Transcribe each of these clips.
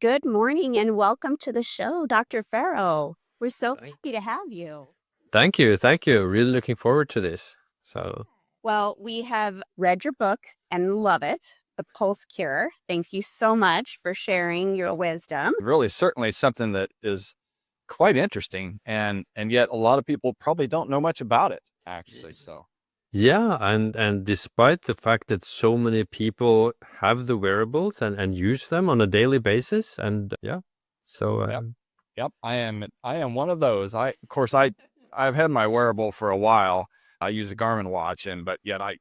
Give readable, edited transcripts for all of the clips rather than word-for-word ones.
Good morning and welcome to the show, Dr. Faero. We're so Thank happy to have you. thank you. Thank you. Really looking forward to this. So, Well, we have read your book and love it, The Pulse Cure. Thank you so much for sharing your wisdom. Really, certainly something that is quite interesting, and yet a lot of people probably don't know much about it, actually. So, yeah, and despite the fact that so many people have the wearables and use them on a daily basis, and yeah, so yep, yep, I am one of those. Of course, I've had my wearable for a while. I use a Garmin watch, but yet I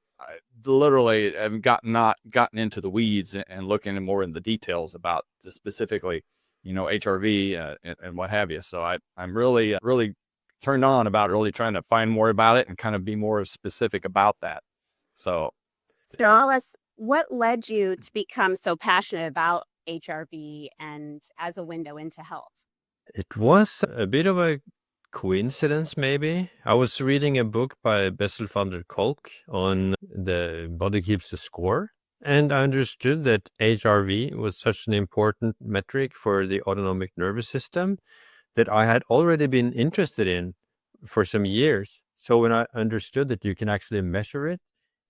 literally have not gotten into the weeds and looking more in the details about the specifically, HRV and what have you. So I'm really really turned on about really trying to find more about it and kind of be more specific about that. So So tell us what led you to become so passionate about HRV and as a window into health? it was a bit of a coincidence, maybe. I was reading a book by Bessel van der Kolk on the body keeps a score. And I understood that HRV was such an important metric for the autonomic nervous system that I had already been interested in for some years. So when I understood that you can actually measure it,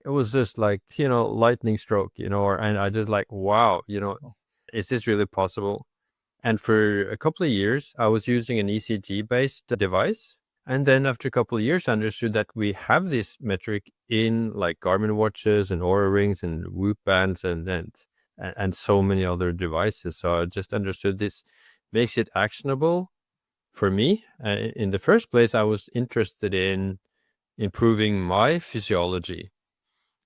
it was just like, lightning stroke, and I just like, wow, is this really possible? And for a couple of years, I was using an ECG based device. And then after a couple of years, I understood that we have this metric in like Garmin watches and Oura rings and Whoop bands and so many other devices. So I just understood this makes it actionable for me. In the first place, I was interested in improving my physiology.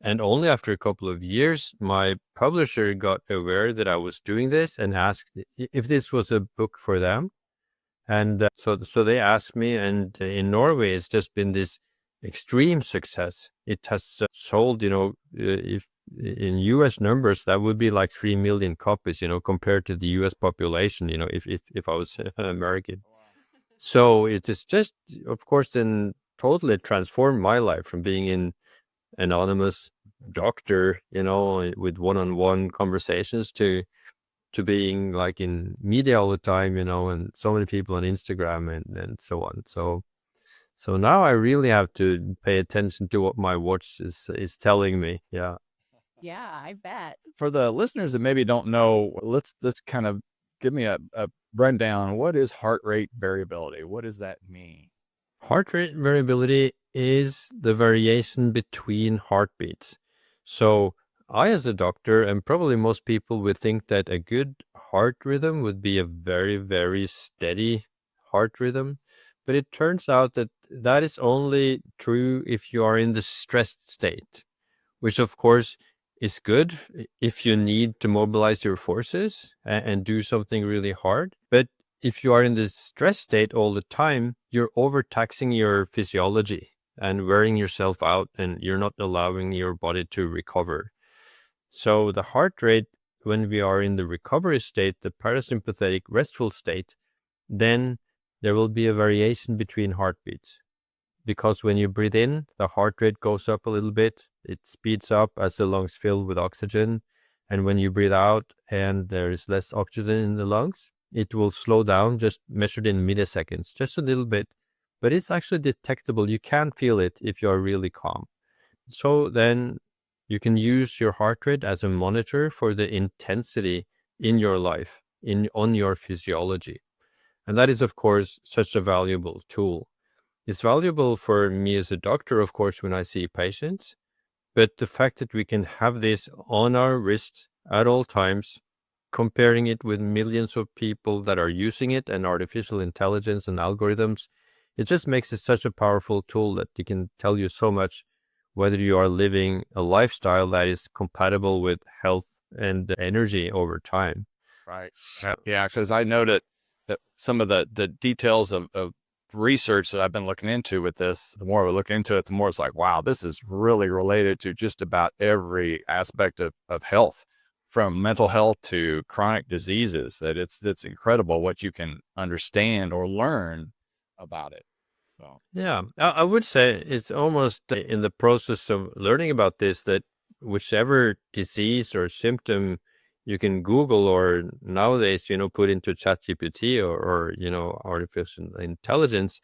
And only after a couple of years, my publisher got aware that I was doing this and asked if this was a book for them. And so they asked me, and in Norway, it's just been this extreme success. It has sold, if in US numbers, that would be like 3 million copies, compared to the US population, if I was American. So it is just, of course, then totally transformed my life from being an anonymous doctor, with one-on-one conversations to being like in media all the time, and so many people on Instagram and so on. So now I really have to pay attention to what my watch is telling me. Yeah. Yeah, I bet. for the listeners that maybe don't know, let's kind of give me a rundown. What is heart rate variability? What does that mean? Heart rate variability is the variation between heartbeats. So I, as a doctor, and probably most people would think that a good heart rhythm would be a very, very steady heart rhythm. But it turns out that that is only true if you are in the stressed state, which of course is good if you need to mobilize your forces and do something really hard. But if you are in this stress state all the time, you're overtaxing your physiology and wearing yourself out, and you're not allowing your body to recover. So the heart rate, when we are in the recovery state, the parasympathetic restful state, then there will be a variation between heartbeats. Because when you breathe in, the heart rate goes up a little bit. It speeds up as the lungs fill with oxygen. And when you breathe out and there is less oxygen in the lungs, it will slow down, just measured in milliseconds, just a little bit. But it's actually detectable. You can feel it if you are really calm. So then you can use your heart rate as a monitor for the intensity in your life, on your physiology. And that is, of course, such a valuable tool. It's valuable for me as a doctor, of course, when I see patients, but the fact that we can have this on our wrist at all times, comparing it with millions of people that are using it and artificial intelligence and algorithms, it just makes it such a powerful tool that it can tell you so much whether you are living a lifestyle that is compatible with health and energy over time. Right. Yeah, because I know that some of the details of research that I've been looking into with this, the more we look into it, the more it's like, wow, this is really related to just about every aspect of health, from mental health to chronic diseases. That it's incredible what you can understand or learn about it. So Yeah, I would say it's almost in the process of learning about this that whichever disease or symptom you can Google, or nowadays, put into ChatGPT or artificial intelligence,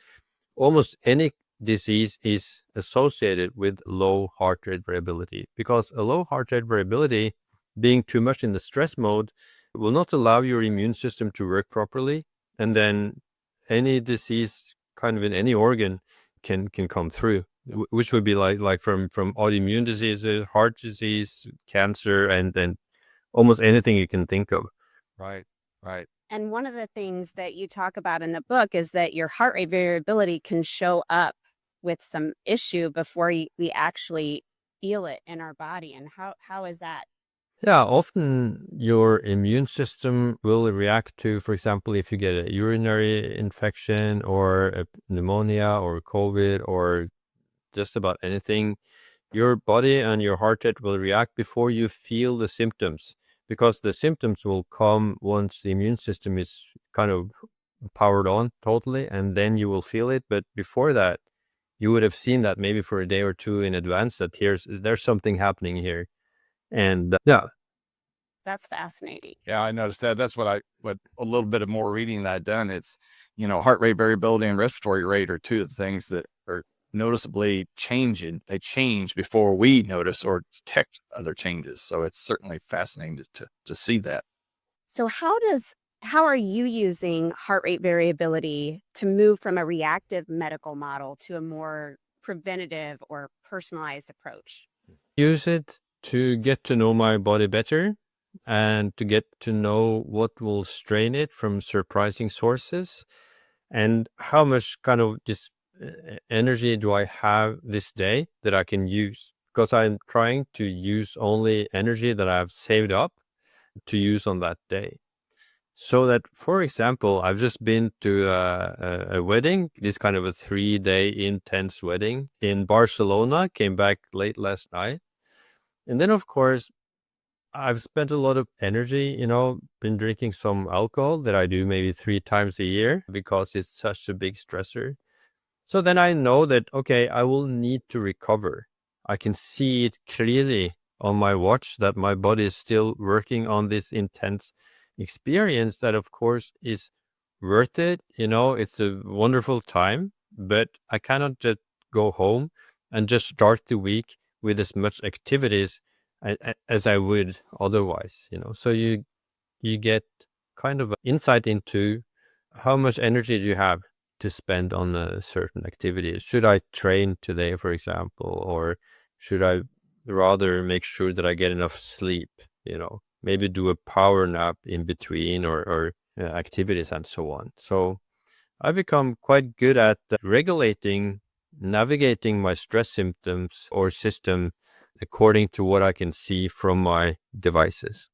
almost any disease is associated with low heart rate variability, because a low heart rate variability, being too much in the stress mode, will not allow your immune system to work properly. And then any disease kind of in any organ can come through, which would be like from autoimmune diseases, heart disease, cancer, and then almost anything you can think of. Right. And one of the things that you talk about in the book is that your heart rate variability can show up with some issue before we actually feel it in our body. And how is that? Yeah, often your immune system will react to, for example, if you get a urinary infection or a pneumonia or COVID or just about anything, your body and your heart rate will react before you feel the symptoms, because the symptoms will come once the immune system is kind of powered on totally, and then you will feel it. But before that, you would have seen that maybe for a day or two in advance, that there's something happening here. And yeah. That's fascinating. Yeah, I noticed that. That's what a little bit of more reading that I've done. It's, heart rate variability and respiratory rate are two of the things that are noticeably changing. They change before we notice or detect other changes. So it's certainly fascinating to see that. So how are you using heart rate variability to move from a reactive medical model to a more preventative or personalized approach? Use it to get to know my body better and to get to know what will strain it from surprising sources, and how much kind of this energy do I have this day that I can use, because I'm trying to use only energy that I've saved up to use on that day. So that, for example, I've just been to a wedding, this kind of a 3-day intense wedding in Barcelona, came back late last night. And then, of course, I've spent a lot of energy, been drinking some alcohol that I do maybe 3 times a year because it's such a big stressor. So then I know that, okay, I will need to recover. I can see it clearly on my watch that my body is still working on this intense experience that, of course, is worth it. It's a wonderful time, but I cannot just go home and just start the week with as much activities as I would otherwise. So you get kind of an insight into how much energy do you have to spend on a certain activity. Should I train today, for example, or should I rather make sure that I get enough sleep? Maybe do a power nap in between, or activities and so on. So I become quite good at navigating my stress symptoms or system according to what I can see from my devices.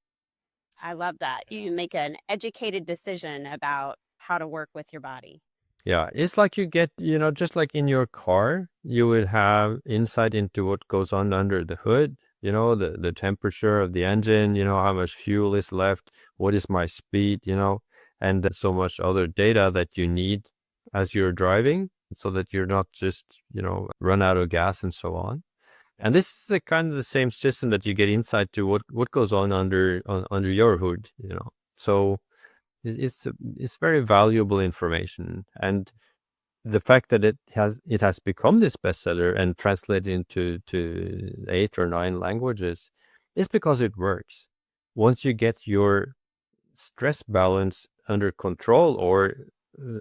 I love that. You make an educated decision about how to work with your body. Yeah, it's like you get, just like in your car, you would have insight into what goes on under the hood, the temperature of the engine, how much fuel is left, what is my speed, and so much other data that you need as you're driving, so that you're not just, run out of gas and so on. And this is the kind of the same system that you get insight to what goes on under your hood, So it's very valuable information. And the fact that it has become this bestseller and translated into 8 or 9 languages is because it works. Once you get your stress balance under control, or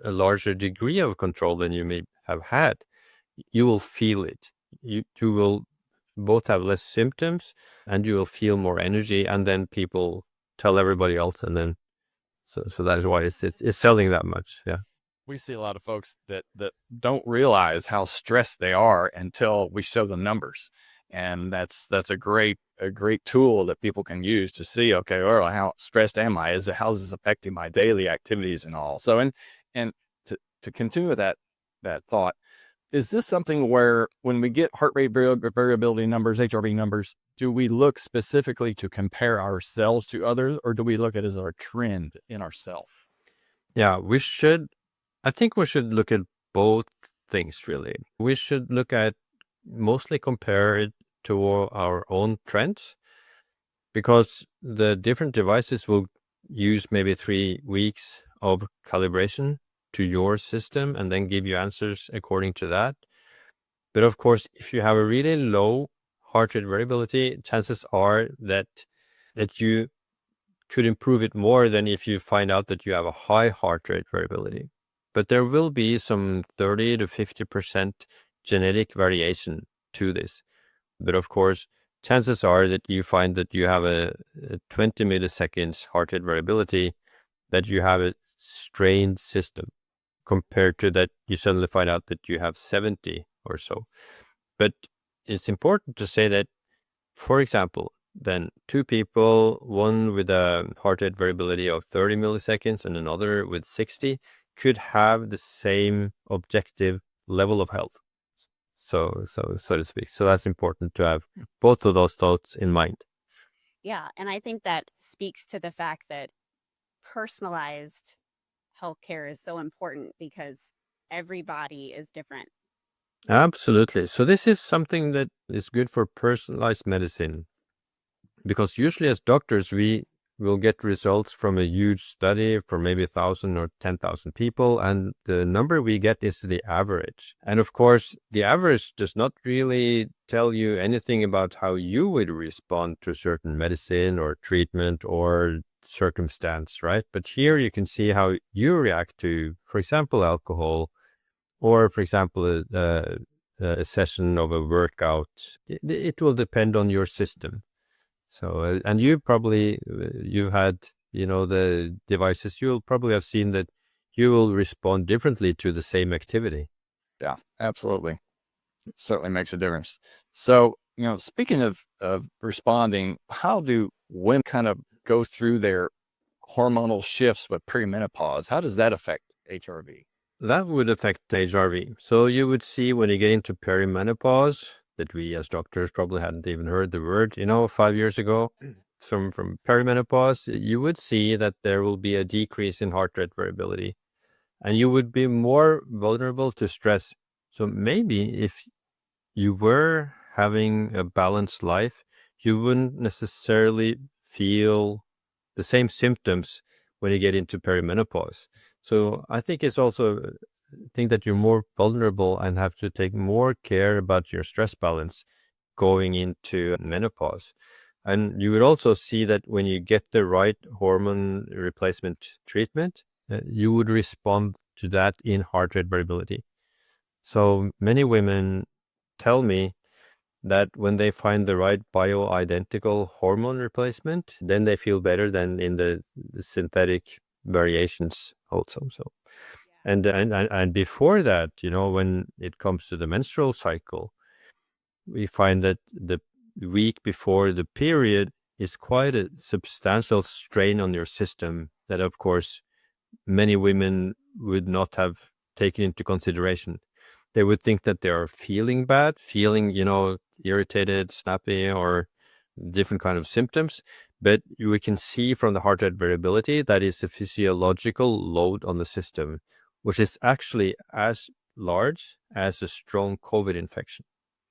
a larger degree of control than you may have had, you will feel it. You will both have less symptoms, and you will feel more energy, and then people tell everybody else, and then so that is why it's selling that much. Yeah. We see a lot of folks that don't realize how stressed they are until we show them numbers. And that's a great tool that people can use to see, okay, well, how stressed am I? How is this affecting my daily activities and all? So, and to continue with that thought, is this something where when we get heart rate variability numbers, HRV numbers, do we look specifically to compare ourselves to others, or do we look at it as our trend in ourselves? Yeah, I think we should look at both things, really. We should look at mostly compare it to our own trends. because the different devices will use maybe 3 weeks of calibration to your system and then give you answers according to that. But of course, if you have a really low heart rate variability, chances are that you could improve it more than if you find out that you have a high heart rate variability. But there will be some 30 to 50% genetic variation to this. But of course, chances are that you find that you have a 20 milliseconds heart rate variability, that you have a strained system, compared to that you suddenly find out that you have 70 or so. But it's important to say that, for example, then 2 people, one with a heart rate variability of 30 milliseconds and another with 60, could have the same objective level of health. So to speak. So that's important to have both of those thoughts in mind. Yeah, and I think that speaks to the fact that personalized healthcare is so important because every body is different. Absolutely. So this is something that is good for personalized medicine, because usually as doctors, we will get results from a huge study for maybe 1,000 or 10,000 people, and the number we get is the average. And of course, the average does not really tell you anything about how you would respond to certain medicine or treatment or circumstance, right? But here you can see how you react to, for example, alcohol, or for example, a session of a workout. It will depend on your system. So, and you probably, you had, the devices, you'll probably have seen that you will respond differently to the same activity. Yeah, absolutely. It certainly makes a difference. So, speaking of responding, how do women kind of go through their hormonal shifts with perimenopause? How does that affect HRV? That would affect HRV. So you would see when you get into perimenopause, that we as doctors probably hadn't even heard the word, 5 years ago, from perimenopause, you would see that there will be a decrease in heart rate variability, and you would be more vulnerable to stress. So maybe if you were having a balanced life, you wouldn't necessarily feel the same symptoms when you get into perimenopause. So I think it's also a thing that you're more vulnerable and have to take more care about your stress balance going into menopause. And you would also see that when you get the right hormone replacement treatment, you would respond to that in heart rate variability. So many women tell me that when they find the right bioidentical hormone replacement, then they feel better than in the synthetic variations also. So, and before that, when it comes to the menstrual cycle, we find that the week before the period is quite a substantial strain on your system that, of course, many women would not have taken into consideration. They would think that they are feeling bad, irritated, snappy, or different kind of symptoms. But we can see from the heart rate variability that is a physiological load on the system, which is actually as large as a strong COVID infection.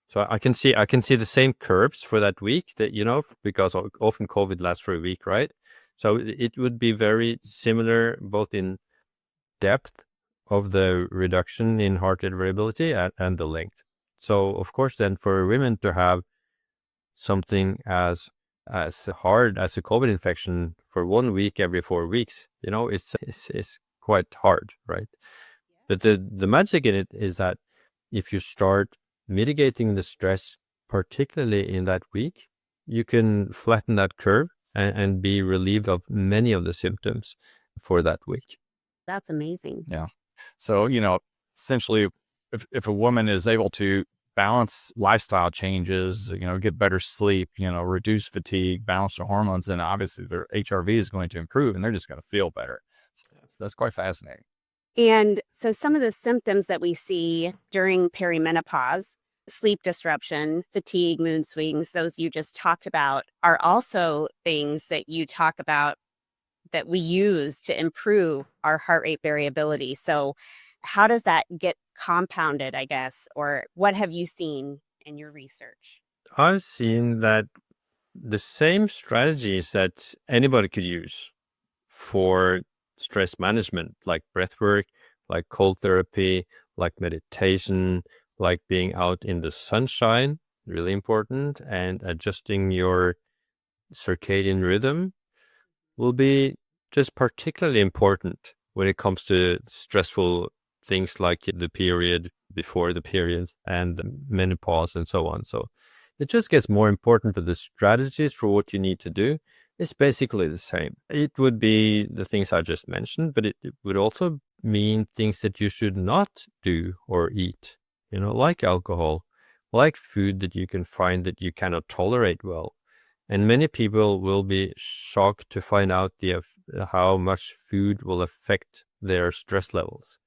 So I can see the same curves for that week, that, because often COVID lasts for a week, right? So it would be very similar both in depth of the reduction in heart rate variability and the length. So of course, then for women to have something as hard as a COVID infection for 1 week every 4 weeks, it's quite hard, right? But the magic in it is that if you start mitigating the stress, particularly in that week, you can flatten that curve and be relieved of many of the symptoms for that week. That's amazing. Yeah. So, essentially, if a woman is able to balance lifestyle changes, get better sleep, reduce fatigue, balance their hormones, then obviously their HRV is going to improve and they're just going to feel better. So that's quite fascinating. And so some of the symptoms that we see during perimenopause, sleep disruption, fatigue, mood swings, those you just talked about, are also things that you talk about that we use to improve our heart rate variability. So how does that get compounded, I guess, or what have you seen in your research? I've seen that the same strategies that anybody could use for stress management, like breath work, like cold therapy, like meditation, like being out in the sunshine, really important, and adjusting your circadian rhythm will be just particularly important when it comes to stressful things like the period, before the period, and menopause and so on. So it just gets more important, but the strategies for what you need to do is basically the same. It would be the things I just mentioned, but it would also mean things that you should not do or eat, like alcohol, like food that you can find that you cannot tolerate well. And many people will be shocked to find out how much food will affect their stress levels.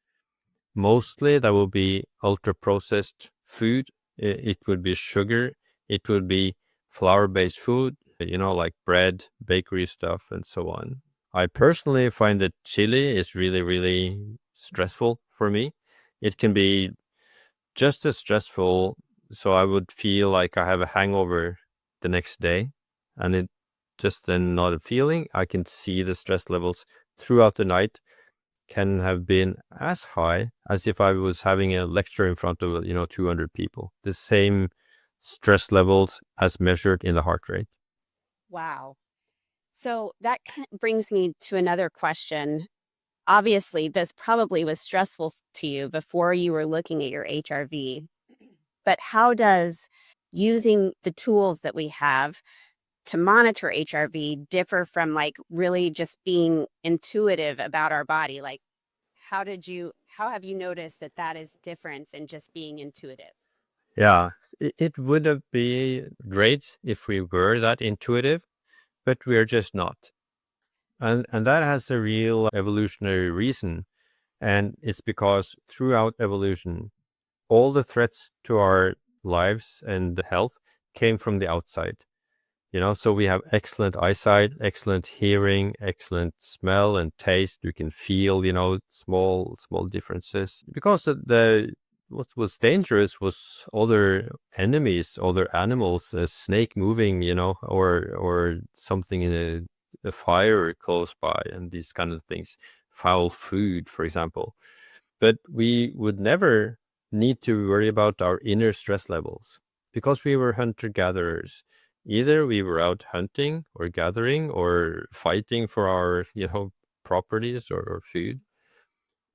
Mostly that will be ultra-processed food. It would be sugar. It would be flour-based food, like bread, bakery stuff, and so on. I personally find that chili is really, really stressful for me. It can be just as stressful, so I would feel like I have a hangover the next day, and it just then not a feeling. I can see the stress levels throughout the night can have been as high as if I was having a lecture in front of 200 people. The same stress levels as measured in the heart rate. Wow. So that brings me to another question. Obviously, this probably was stressful to you before you were looking at your HRV, but how does using the tools that we have to monitor HRV differ from like really just being intuitive about our body? Like, how have you noticed that that is difference in just being intuitive? Yeah, it would have been great if we were that intuitive, but we're just not. And that has a real evolutionary reason. And it's because throughout evolution, all the threats to our lives and health came from the outside. So we have excellent eyesight, excellent hearing, excellent smell and taste. We can feel, small differences. Because what was dangerous was other enemies, other animals, a snake moving, or something in a fire close by, and these kind of things. Foul food, for example. But we would never need to worry about our inner stress levels because we were hunter-gatherers. Either we were out hunting or gathering or fighting for our, properties or food,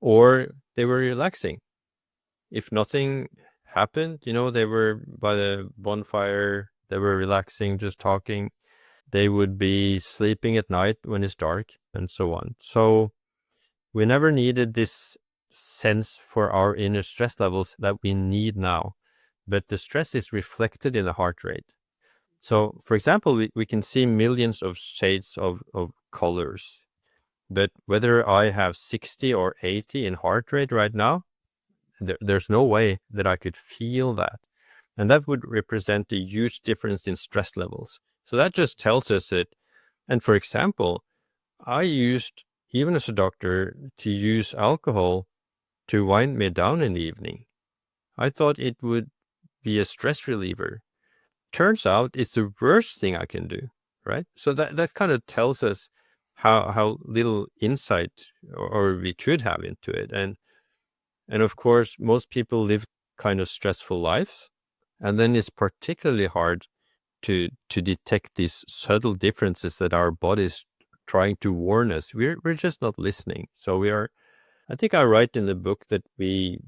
or they were relaxing. If nothing happened, they were by the bonfire, they were relaxing, just talking. They would be sleeping at night when it's dark and so on. So we never needed this sense for our inner stress levels that we need now, but the stress is reflected in the heart rate. So, for example, we can see millions of shades of colors, but whether I have 60 or 80 in heart rate right now, there's no way that I could feel that. And that would represent a huge difference in stress levels. So that just tells us that. And for example, I used, even as a doctor, to use alcohol to wind me down in the evening. I thought it would be a stress reliever. Turns out it's the worst thing I can do, right? So that kind of tells us how little insight or we could have into it. And of course, most people live kind of stressful lives. And then it's particularly hard to detect these subtle differences that our body's trying to warn us. We're just not listening. So I think I write in the book that the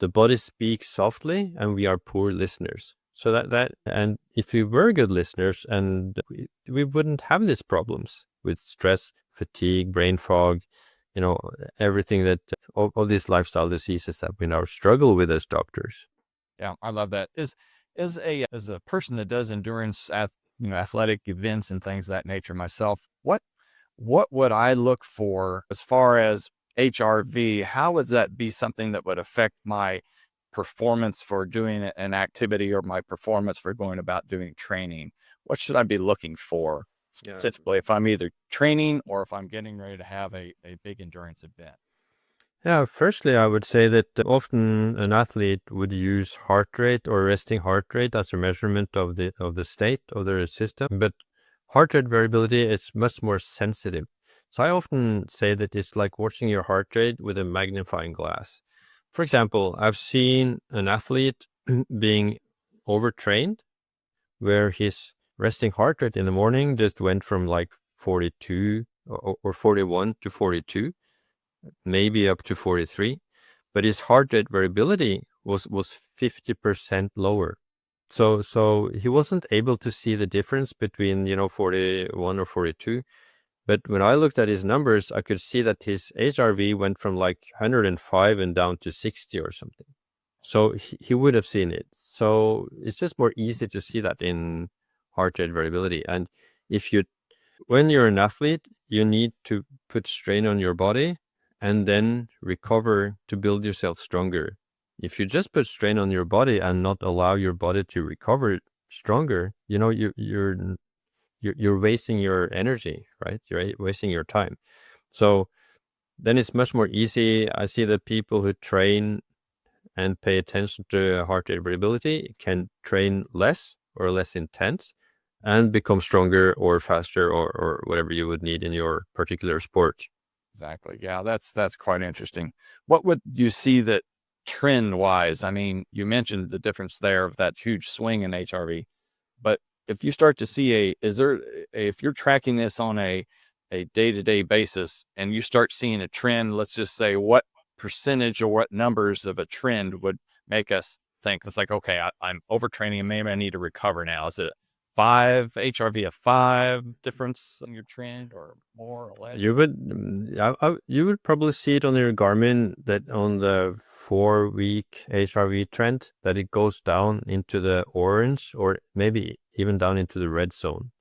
body speaks softly and we are poor listeners. So and if we were good listeners, and we wouldn't have these problems with stress, fatigue, brain fog, everything that all these lifestyle diseases that we now struggle with as doctors. Yeah, I love that. As a person that does endurance, athletic events and things of that nature myself, what would I look for as far as HRV? How would that be something that would affect my performance for doing an activity or my performance for going about doing training? What should I be looking for Yeah. specifically if I'm either training or if I'm getting ready to have a big endurance event? Yeah, firstly, I would say that often an athlete would use heart rate or resting heart rate as a measurement of the state of their system. But heart rate variability is much more sensitive. So I often say that it's like watching your heart rate with a magnifying glass. For example, I've seen an athlete being overtrained where his resting heart rate in the morning just went from like 42 or 41 to 42, maybe up to 43, but his heart rate variability was 50% lower. So he wasn't able to see the difference between 41 or 42. But when I looked at his numbers, I could see that his HRV went from like 105 and down to 60 or something. So he would have seen it. So it's just more easy to see that in heart rate variability. And when you're an athlete, you need to put strain on your body and then recover to build yourself stronger. If you just put strain on your body and not allow your body to recover stronger, you're wasting your energy, right? You're wasting your time. So then it's much more easy. I see that people who train and pay attention to heart rate variability can train less or less intense and become stronger or faster or whatever you would need in your particular sport. Exactly. Yeah, that's quite interesting. What would you see that trend wise? I mean, you mentioned the difference there of that huge swing in HRV, but if you start to see if you're tracking this on a day-to-day basis and you start seeing a trend, let's just say what percentage or what numbers of a trend would make us think it's like, okay, I'm overtraining and maybe I need to recover now. Is it 5 HRV, a 5 difference in your trend or more or less? You would probably see it on your Garmin that on the 4-week HRV trend that it goes down into the orange or maybe even down into the red zone.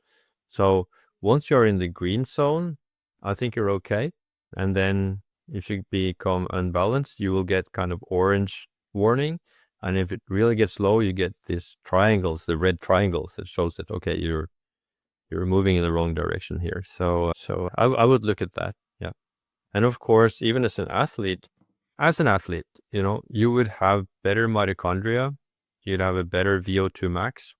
So once you're in the green zone, I think you're okay. And then if you become unbalanced, you will get kind of orange warning. And if it really gets low, you get these triangles, the red triangles that shows that, okay, you're moving in the wrong direction here. So I would look at that. Yeah. And of course, even as an athlete, you would have better mitochondria. You'd have a better VO2 max.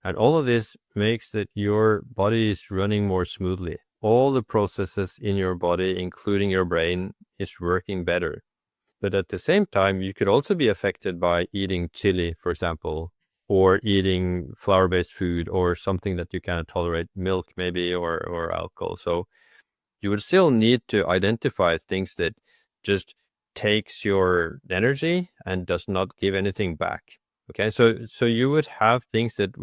And all of this makes that your body is running more smoothly. All the processes in your body, including your brain, is working better. But at the same time, you could also be affected by eating chili, for example, or eating flour-based food or something that you cannot tolerate, milk maybe, or alcohol. So you would still need to identify things that just takes your energy and does not give anything back. Okay, so you would have things that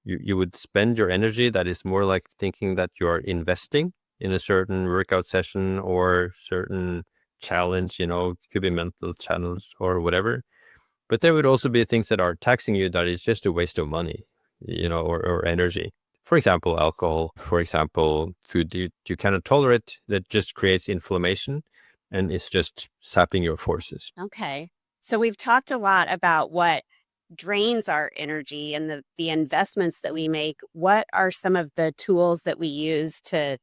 you would spend your energy that is more like thinking that you're investing in a certain workout session or certain challenge, it could be mental challenge or whatever. But there would also be things that are taxing you that is just a waste of money, or energy. For example, alcohol, for example, food you cannot tolerate that just creates inflammation and it's just sapping your forces. Okay. So we've talked a lot about what drains our energy and the investments that we make. What are some of the tools that we use to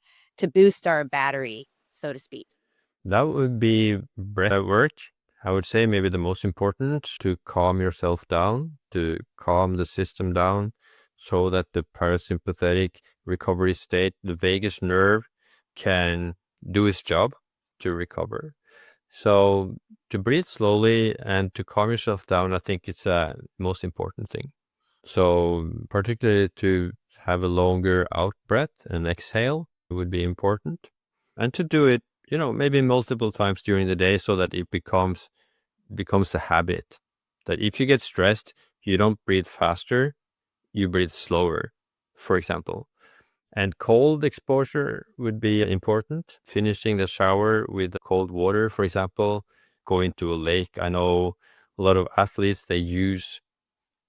boost our battery, so to speak? That would be breath work. I would say maybe the most important to calm yourself down, to calm the system down so that the parasympathetic recovery state, the vagus nerve, can do its job to recover. So to breathe slowly and to calm yourself down, I think it's a most important thing. So particularly to have a longer out breath and exhale would be important. And to do it, maybe multiple times during the day so that it becomes a habit. That if you get stressed, you don't breathe faster, you breathe slower, for example. And cold exposure would be important. Finishing the shower with cold water, for example, going to a lake. I know a lot of athletes, they use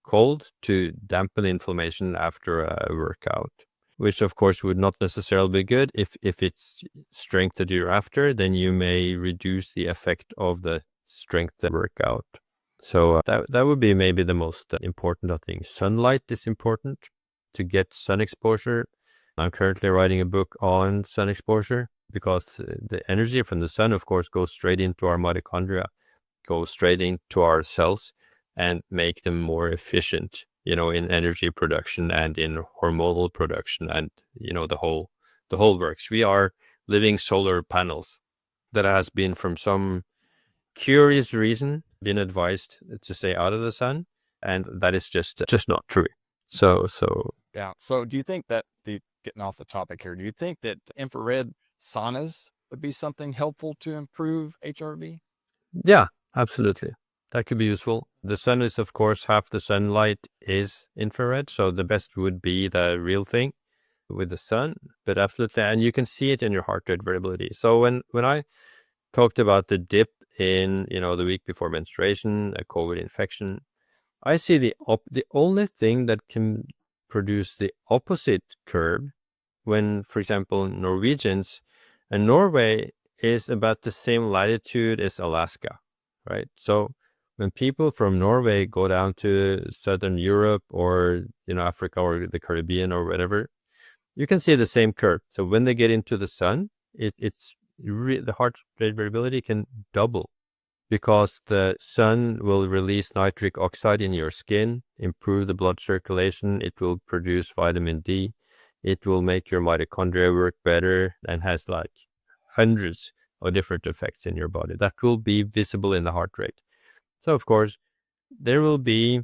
cold to dampen inflammation after a workout, which of course would not necessarily be good. If it's strength that you're after, then you may reduce the effect of the strength workout. So that would be maybe the most important of things. Sunlight is important to get sun exposure. I'm currently writing a book on sun exposure. because the energy from the sun, of course, goes straight into our mitochondria, goes straight into our cells and make them more efficient, in energy production and in hormonal production and, the whole works. We are living solar panels that has been, from some curious reason, been advised to stay out of the sun, and that is just not true. So Yeah. So do you think that getting off the topic here, do you think that infrared saunas would be something helpful to improve HRV? yeah, absolutely. That could be useful. The sun is, of course, half the sunlight is infrared, so the best would be the real thing with the sun, but absolutely, and you can see it in your heart rate variability. So when I talked about the dip in, the week before menstruation, a COVID infection, I see the only thing that can produce the opposite curve when, for example, Norwegians, and Norway is about the same latitude as Alaska, right? So when people from Norway go down to Southern Europe or, Africa or the Caribbean or whatever, you can see the same curve. So when they get into the sun, the heart rate variability can double, because the sun will release nitric oxide in your skin, improve the blood circulation. It will produce vitamin D. It will make your mitochondria work better, and has like hundreds of different effects in your body that will be visible in the heart rate. So of course, there will be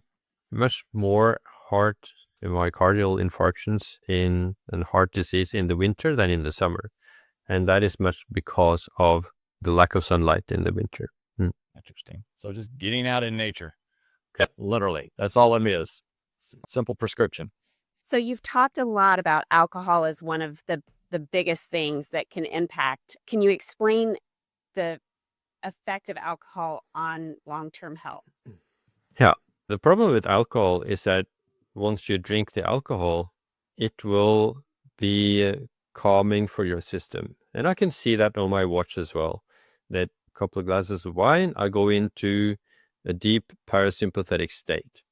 much more heart myocardial infarctions and heart disease in the winter than in the summer. And that is much because of the lack of sunlight in the winter. Interesting. So just getting out in nature. Yeah. Literally. That's all it is. Simple prescription. So you've talked a lot about alcohol as one of the biggest things that can impact. Can you explain the effect of alcohol on long-term health? Yeah. The problem with alcohol is that once you drink the alcohol, it will be calming for your system. And I can see that on my watch as well, that a couple of glasses of wine, I go into a deep parasympathetic state.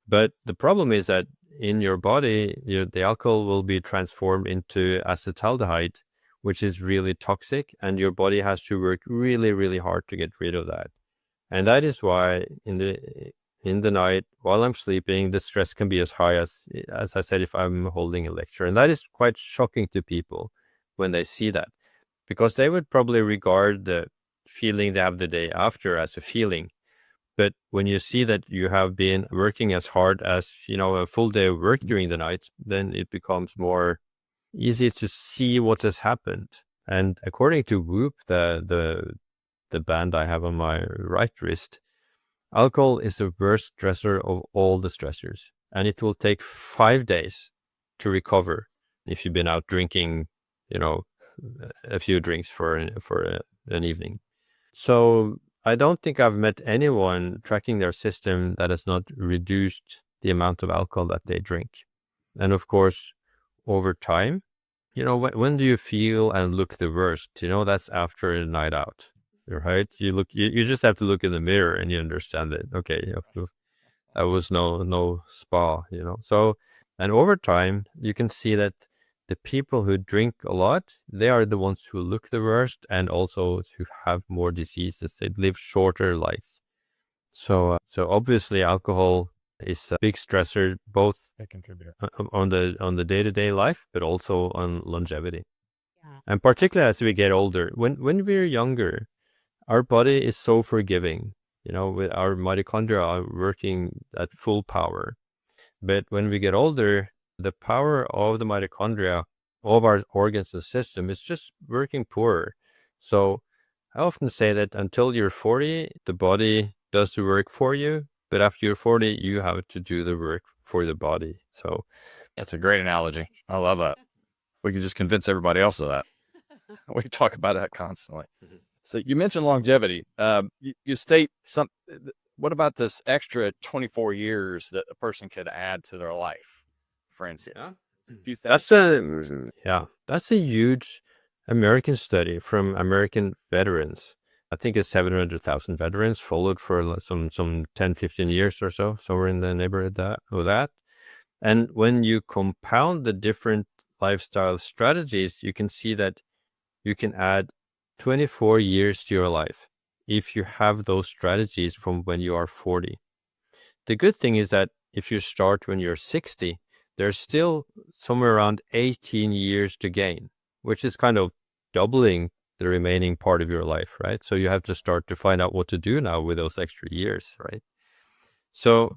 But the problem is that in your body, the alcohol will be transformed into acetaldehyde, which is really toxic, and your body has to work really, really hard to get rid of that. And that is why in the night, while I'm sleeping, the stress can be as high as I said, if I'm holding a lecture. And that is quite shocking to people when they see that, because they would probably regard the feeling they have the day after as a feeling. But when you see that you have been working as hard as, a full day of work during the night, then it becomes more easy to see what has happened. And according to Whoop, the band I have on my right wrist, alcohol is the worst stressor of all the stressors. And it will take 5 days to recover if you've been out drinking, a few drinks for an evening. So I don't think I've met anyone tracking their system that has not reduced the amount of alcohol that they drink. And of course, over time, when do you feel and look the worst? That's after a night out, right? You just have to look in the mirror and you understand it. Okay, that was no spa, So, and over time, you can see that the people who drink a lot, they are the ones who look the worst, and also who have more diseases. They live shorter lives. So obviously alcohol is a big stressor, both A contributor. on the day-to-day life, but also on longevity. Yeah. And particularly as we get older, when we're younger, our body is so forgiving, with our mitochondria are working at full power. But when we get older, the power of the mitochondria, of our organs and system, is just working poorer. So I often say that until you're 40, the body does the work for you. But after you're 40, you have to do the work for the body. So That's a great analogy. I love that. We could just convince everybody else of that. We talk about that constantly. So you mentioned longevity. You state what about this extra 24 years that a person could add to their life, for instance? yeah, Do you think that's a huge American study from American veterans. I think it's 700,000 veterans followed for some 10, 15 years or so, somewhere in the neighborhood of that. And when you compound the different lifestyle strategies, you can see that you can add 24 years to your life if you have those strategies from when you are 40. The good thing is that if you start when you're 60, there's still somewhere around 18 years to gain, which is kind of doubling the remaining part of your life, right? So you have to start to find out what to do now with those extra years, right? So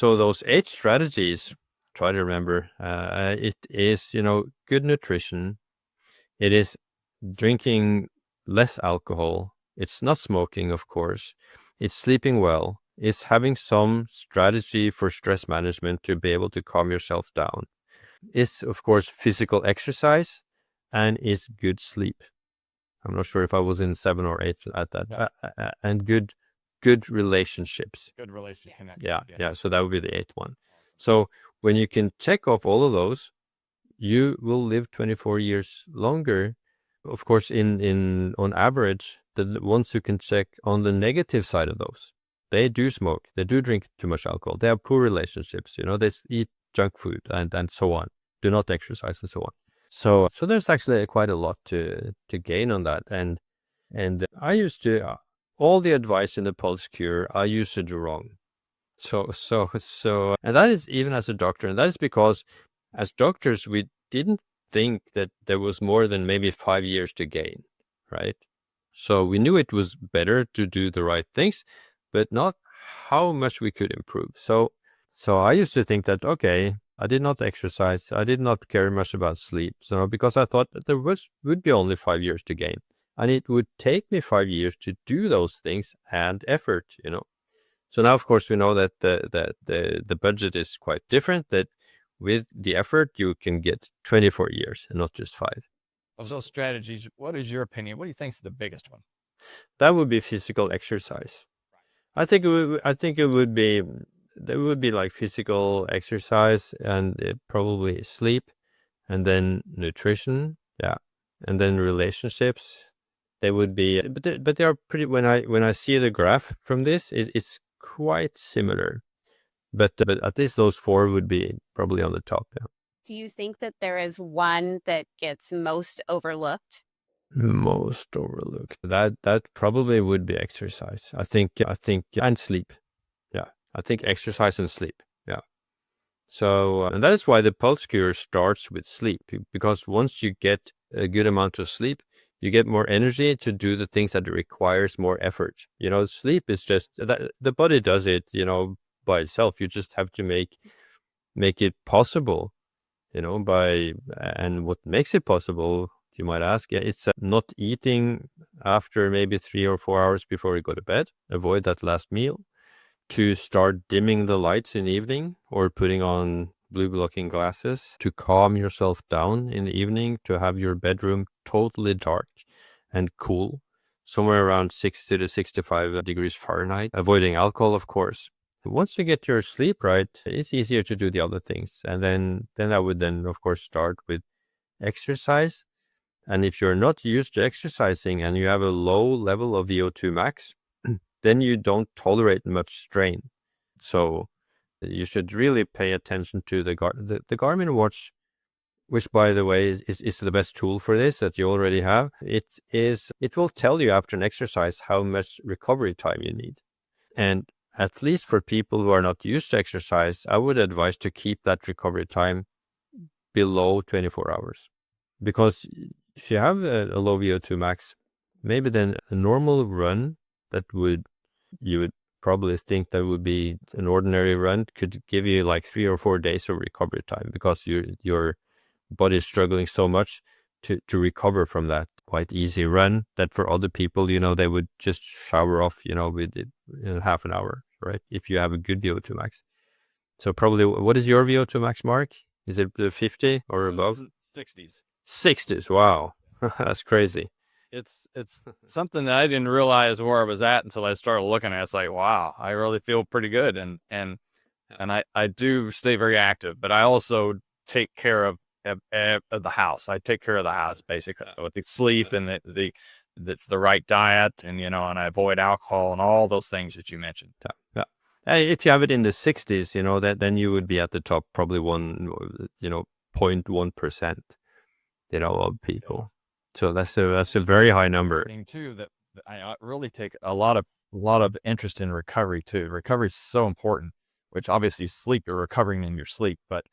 those 8 strategies, try to remember, it is, good nutrition. It is drinking less alcohol. It's not smoking, of course. It's sleeping well. It's having some strategy for stress management to be able to calm yourself down. It's, of course, physical exercise, and it's good sleep. I'm not sure if I was in 7 or 8 at that. And good relationships. Good relationship connection. Yeah. So that would be the 8th one. So when you can check off all of those, you will live 24 years longer. Of course, on average, the ones who can check on the negative side of those, they do smoke, they do drink too much alcohol, they have poor relationships, they eat junk food and so on, do not exercise and so on. So there's actually quite a lot to gain on that. And I used to, all the advice in the Pulse Cure, I used to do wrong. So, and that is even as a doctor, and that is because as doctors, we didn't think that there was more than maybe 5 years to gain, right? So we knew it was better to do the right things, but not how much we could improve. So I used to think that, okay, I did not exercise, I did not care much about sleep, so because I thought that there would be only 5 years to gain, and it would take me 5 years to do those things and effort, So now, of course, we know that the budget is quite different, that with the effort, you can get 24 years and not just 5. Of those strategies, what is your opinion? What do you think is the biggest one? That would be physical exercise. I think it would be, there would be like physical exercise and probably sleep, and then nutrition. Yeah. And then relationships. They would be, but they are pretty, when I see the graph from this, it's quite similar. But at least those 4 would be probably on the top. Yeah. Do you think that there is one that gets most overlooked? Most overlooked. That probably would be exercise. I think, and sleep. Yeah. I think exercise and sleep. Yeah. So, and that is why the Pulse Cure starts with sleep, because once you get a good amount of sleep, you get more energy to do the things that requires more effort. Sleep is just that the body does it, by itself. You just have to make it possible, and what makes it possible, you might ask, it's not eating after maybe 3 or 4 hours before you go to bed. Avoid that last meal. To start dimming the lights in the evening, or putting on blue blocking glasses to calm yourself down in the evening, to have your bedroom totally dark and cool, somewhere around 60 to 65 degrees Fahrenheit, avoiding alcohol, of course. Once you get your sleep right, it's easier to do the other things. And then I would then, of course, start with exercise. And if you're not used to exercising and you have a low level of VO2 max, then you don't tolerate much strain. So you should really pay attention to the Garmin watch, which, by the way, is the best tool for this that you already have. It will tell you after an exercise how much recovery time you need. And at least for people who are not used to exercise, I would advise to keep that recovery time below 24 hours. Because if you have a low VO2 max, maybe then a normal run you would probably think that would be an ordinary run could give you like 3 or 4 days of recovery time, because your body is struggling so much to recover from that quite easy run that for other people, they would just shower off, with it in half an hour, right? If you have a good VO2 max. So probably, what is your VO2 max, Mark? Is it 50 or above? 60s. 60s. Wow. That's crazy. It's something that I didn't realize where I was at until I started looking at it. It's like, wow, I really feel pretty good. And I do stay very active, but I also take care of the house. I take care of the house basically with the sleep and the right diet, and and I avoid alcohol and all those things that you mentioned. Yeah. If you have it in the 60s, then you would be at the top, probably 0.1%, of people. So that's a very high number. Thing too that I really take a lot of interest in recovery too. Recovery is so important, which obviously sleep, you're recovering in your sleep, but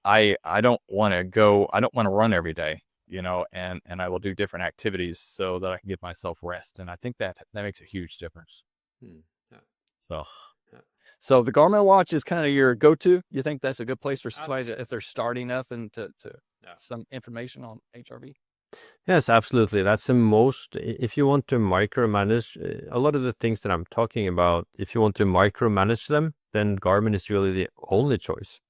I don't want to run every day, and I will do different activities so that I can give myself rest. And I think that makes a huge difference. Yeah. So, Yeah. so the Garmin watch is kind of your go-to. You think that's a good place for somebody if they're starting up and to some information on HRV? Yes, absolutely. That's the most, if you want to micromanage a lot of the things that I'm talking about, if you want to micromanage them, then Garmin is really the only choice.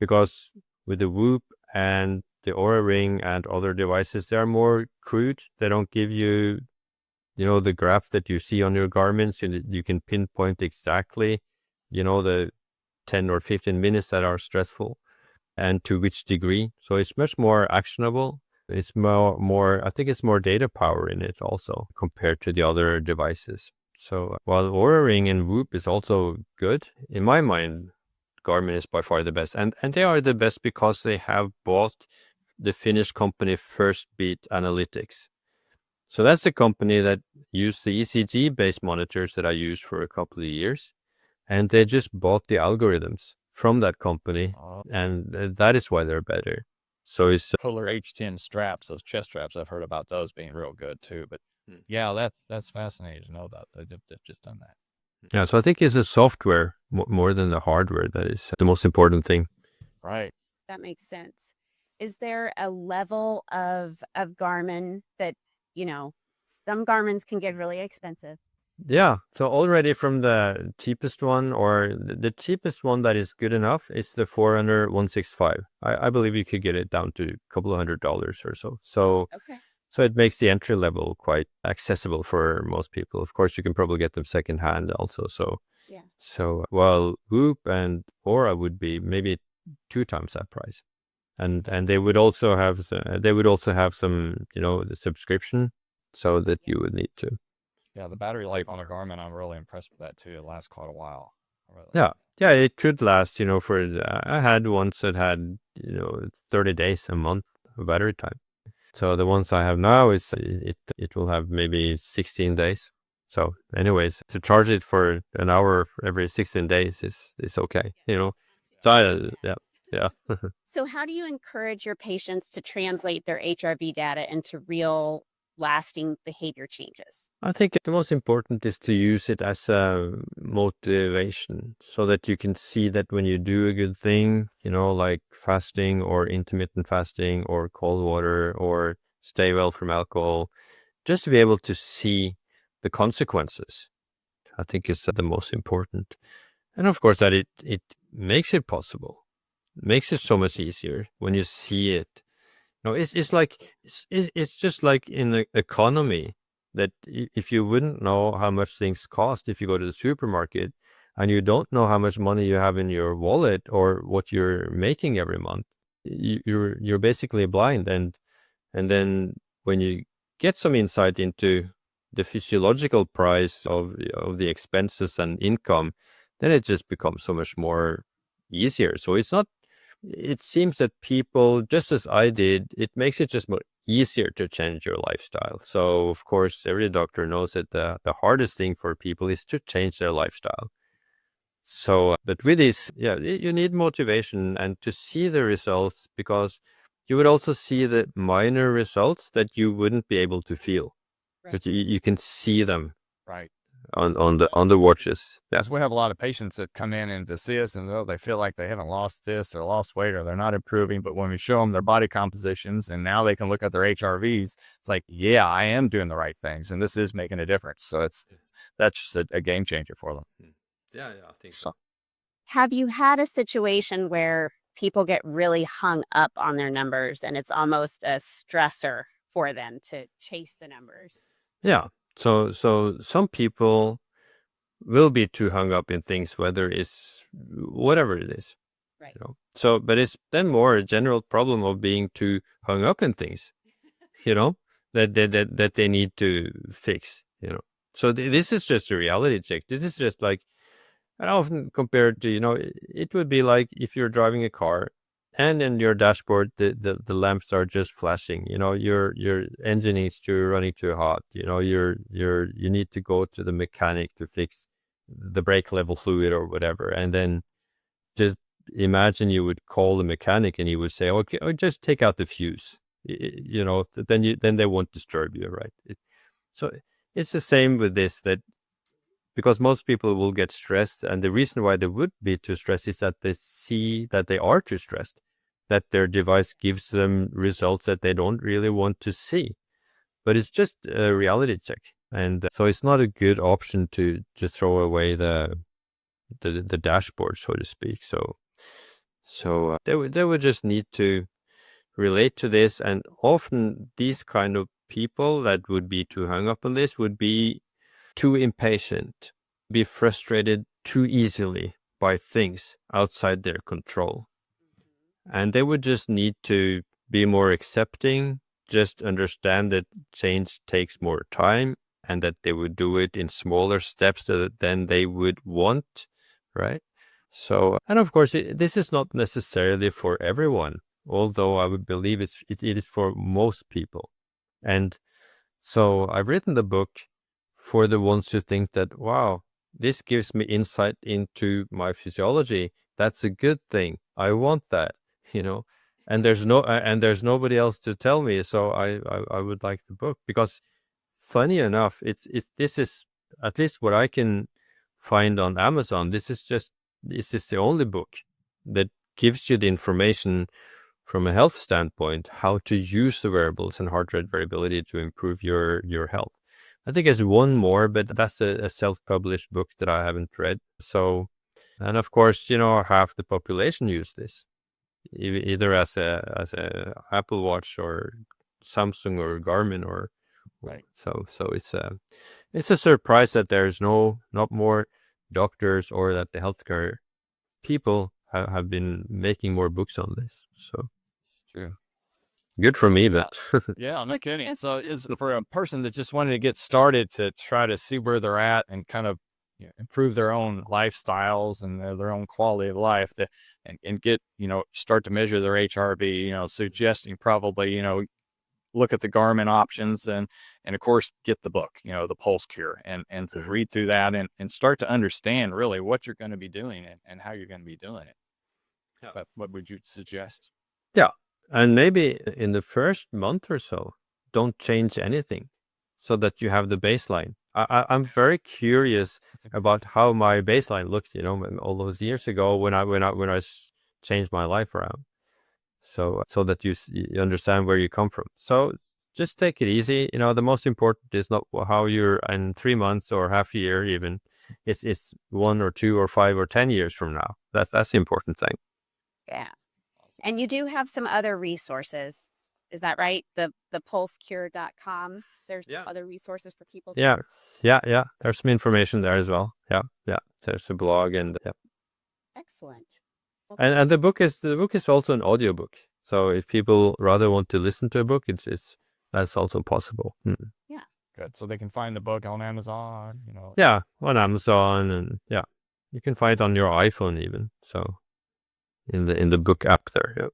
Because with the Whoop and the Oura Ring and other devices, they are more crude. They don't give you, the graph that you see on your Garmins. You can pinpoint exactly, the 10 or 15 minutes that are stressful and to which degree. So it's much more actionable. It's more, I think it's more data power in it also compared to the other devices. So while Oura Ring and Whoop is also good, in my mind, Garmin is by far the best. And they are the best because they have bought the Finnish company First Beat Analytics. So that's the company that used the ECG-based monitors that I used for a couple of years. And they just bought the algorithms from that company. And that is why they're better. So it's Polar H10 straps, those chest straps, I've heard about those being real good too. But yeah, that's fascinating to know that they've just done that. Yeah, so I think it's the software more than the hardware that is the most important thing. Right. That makes sense. Is there a level of Garmin that, some Garmins can get really expensive? Yeah, so already from the cheapest one, or the cheapest one that is good enough, is the Forerunner 165. I believe you could get it down to a couple of $100s or so. Okay. So it makes the entry level quite accessible for most people. Of course, you can probably get them secondhand also. Yeah. So while Whoop and Aura would be maybe 2 times that price, and they would also have some the subscription, so that you would need to. Yeah, the battery life on a Garmin, I'm really impressed with that too. It lasts quite a while. Yeah, it could last. For I had ones that had 30 days, a month of battery time. So the ones I have now is it will have maybe 16 days. So anyways, to charge it for an hour every 16 days is okay. So yeah. So how do you encourage your patients to translate their HRV data into real lasting behavior changes? I think the most important is to use it as a motivation so that you can see that when you do a good thing, like fasting or intermittent fasting or cold water or stay well from alcohol, just to be able to see the consequences, I think is the most important. And of course that it makes it possible, makes it so much easier when you see it. It's just like in the economy, that if you wouldn't know how much things cost if you go to the supermarket, and you don't know how much money you have in your wallet or what you're making every month, you're basically blind. And then when you get some insight into the physiological price of the expenses and income, then it just becomes so much more easier. So it seems that people, just as I did, it makes it just more easier to change your lifestyle. So of course, every doctor knows that the hardest thing for people is to change their lifestyle. So, but with this, you need motivation and to see the results, because you would also see the minor results that you wouldn't be able to feel, Right. but you can see them Right. on the watches. Yeah. Because we have a lot of patients that come in and to see us, and they feel like they haven't lost this or lost weight or they're not improving. But when we show them their body compositions and now they can look at their HRVs, it's like, yeah, I am doing the right things, and this is making a difference. So that's just a game changer for them. Yeah, I think so. Have you had a situation where people get really hung up on their numbers and it's almost a stressor for them to chase the numbers? Yeah. So some people will be too hung up in things, whether it's whatever it is. Right. So, but it's then more a general problem of being too hung up in things, that they need to fix. So this is just a reality check. This is just like, I often compare it to, it would be like if you're driving a car And in your dashboard, the lamps are just flashing. Your engine is running too hot. You need to go to the mechanic to fix the brake level fluid or whatever. And then just imagine you would call the mechanic and he would say, okay, just take out the fuse. Then they won't disturb you, right? So it's the same with this, that because most people will get stressed, and the reason why they would be too stressed is that they see that they are too stressed, that their device gives them results that they don't really want to see. But it's just a reality check. And so it's not a good option to just throw away the dashboard, so to speak. So they would just need to relate to this. And often these kind of people that would be too hung up on this would be too impatient, be frustrated too easily by things outside their control. And they would just need to be more accepting, just understand that change takes more time and that they would do it in smaller steps than they would want, right? So, and of course, this is not necessarily for everyone, although I would believe it is for most people. And so I've written the book for the ones who think that, wow, this gives me insight into my physiology. That's a good thing. I want that, and there's nobody else to tell me. So I would like the book, because funny enough, this is at least what I can find on Amazon. This is the only book that gives you the information from a health standpoint, how to use the wearables and heart rate variability to improve your health. I think there's one more, but that's a self-published book that I haven't read. So, and of course, half the population use this, either as a Apple Watch or Samsung or Garmin or Right. So it's a surprise that there's not more doctors, or that the healthcare people have been making more books on this. So True. good for me, but Yeah, no kidding. So is for a person that just wanted to get started to try to see where they're at and kind of improve their own lifestyles and their own quality of life, and get, start to measure their HRV, suggesting probably, look at the Garmin options, and of course get the book, the Pulse Cure, and to read through that and start to understand really what you're going to be doing and how you're going to be doing it. Yeah. But what would you suggest? yeah. And maybe in the first month or so, don't change anything, so that you have the baseline. I'm very curious about how my baseline looked, all those years ago when I changed my life around. So that you understand where you come from. So just take it easy. The most important is not how you're in 3 months or half a year even. It's 1 or 2 or 5 or 10 years from now. That's the important thing. Yeah. And you do have some other resources. Is that right? The pulsecure.com. There's other resources for people. Yeah. There's some information there as well. Yeah. There's a blog and Excellent. Well, and the book is also an audiobook. So if people rather want to listen to a book, it's that's also possible. yeah. Good. So they can find the book on Amazon, Yeah, on Amazon, and you can find it on your iPhone even. So in the book app there. Yeah.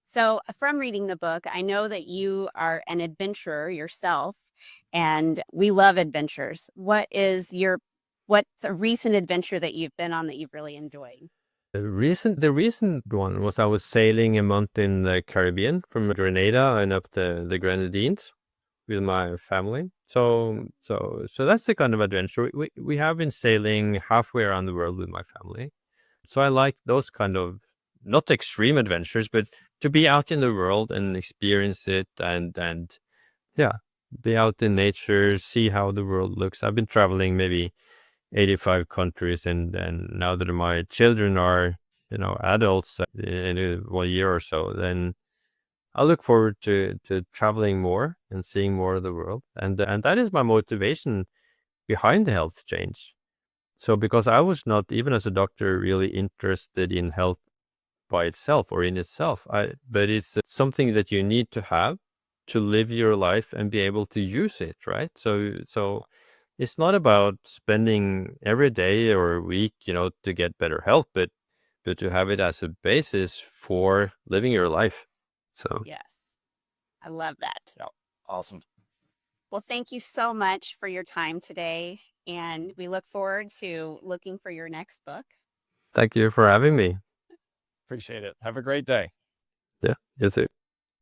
So from reading the book, I know that you are an adventurer yourself, and we love adventures. What's a recent adventure that you've been on that you've really enjoyed? The recent one was I was sailing a month in the Caribbean from Grenada and up the Grenadines with my family. So that's the kind of adventure. We have been sailing halfway around the world with my family. So I like those kind of, not extreme adventures, but to be out in the world and experience it, and be out in nature, see how the world looks. I've been traveling maybe 85 countries, and now that my children are adults in 1 year or so, then I look forward to traveling more and seeing more of the world, and that is my motivation behind the health change. So because I was not, even as a doctor, really interested in health by itself or in itself, but it's something that you need to have to live your life and be able to use it, right? So it's not about spending every day or a week, to get better health, but but to have it as a basis for living your life. So Yes. I love that. Yeah. Awesome. Well, thank you so much for your time today. And we look forward to looking for your next book. thank you for having me. Appreciate it. Have a great day. Yeah, you too.